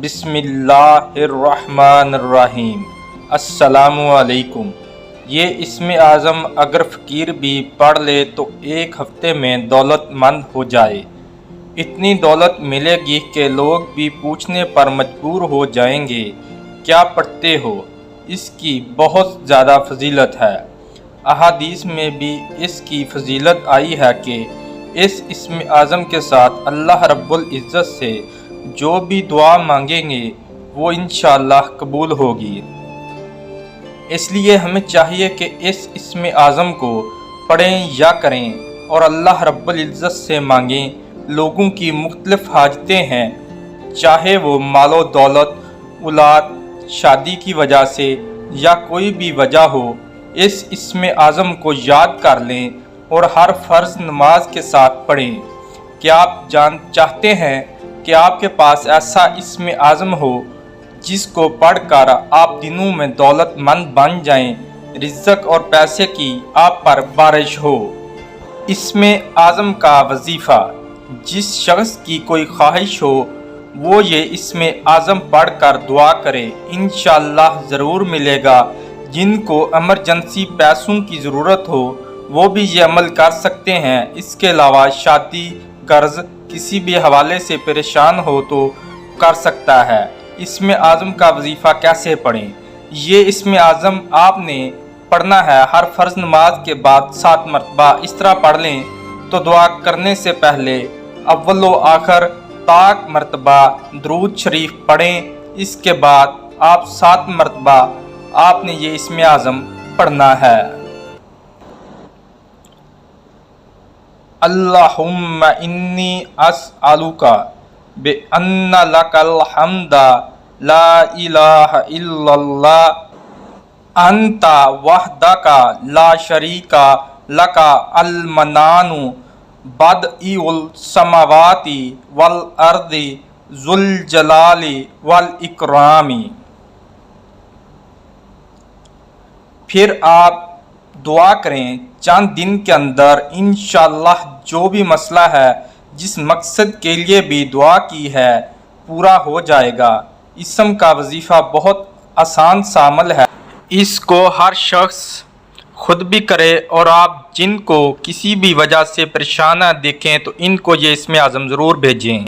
بسم اللہ الرحمن الرحیم۔ السلام علیکم۔ یہ اسم اعظم اگر فقیر بھی پڑھ لے تو ایک ہفتے میں دولت مند ہو جائے۔ اتنی دولت ملے گی کہ لوگ بھی پوچھنے پر مجبور ہو جائیں گے کیا پڑھتے ہو۔ اس کی بہت زیادہ فضیلت ہے۔ احادیث میں بھی اس کی فضیلت آئی ہے کہ اس اسم اعظم کے ساتھ اللہ رب العزت سے جو بھی دعا مانگیں گے وہ انشاءاللہ قبول ہوگی۔ اس لیے ہمیں چاہیے کہ اس اسم اعظم کو پڑھیں یا کریں اور اللہ رب العزت سے مانگیں۔ لوگوں کی مختلف حاجتیں ہیں، چاہے وہ مال و دولت، اولاد، شادی کی وجہ سے یا کوئی بھی وجہ ہو، اس اسم اعظم کو یاد کر لیں اور ہر فرض نماز کے ساتھ پڑھیں۔ کیا آپ چاہتے ہیں کہ آپ کے پاس ایسا اسم اعظم ہو جس کو پڑھ کر آپ دنوں میں دولت مند بن جائیں، رزق اور پیسے کی آپ پر بارش ہو؟ اسم اعظم کا وظیفہ: جس شخص کی کوئی خواہش ہو وہ یہ اسم اعظم پڑھ کر دعا کرے، انشاءاللہ ضرور ملے گا۔ جن کو ایمرجنسی پیسوں کی ضرورت ہو وہ بھی یہ عمل کر سکتے ہیں۔ اس کے علاوہ شادی، قرض، کسی بھی حوالے سے پریشان ہو تو کر سکتا ہے۔ اسم اعظم کا وظیفہ کیسے پڑھیں؟ یہ اسم اعظم آپ نے پڑھنا ہے ہر فرض نماز کے بعد 7 مرتبہ۔ اس طرح پڑھ لیں تو دعا کرنے سے پہلے اول و آخر پاک مرتبہ درود شریف پڑھیں۔ اس کے بعد آپ 7 مرتبہ آپ نے یہ اسم اعظم پڑھنا ہے۔ اللہم انی اسألک بأن لک الحمد لا الہ الا اللہ انت وحدک لا شریک لک المنان بدیع السماوات والارض ذو الجلال والاکرام۔ پھر آپ دعا کریں چند دن کے اندر انشاءاللہ جو بھی مسئلہ ہے، جس مقصد کے لیے بھی دعا کی ہے، پورا ہو جائے گا۔ اسم کا وظیفہ بہت آسان سا عمل ہے، اس کو ہر شخص خود بھی کرے اور آپ جن کو کسی بھی وجہ سے پریشان دیکھیں تو ان کو یہ اسم اعظم ضرور بھیجیں۔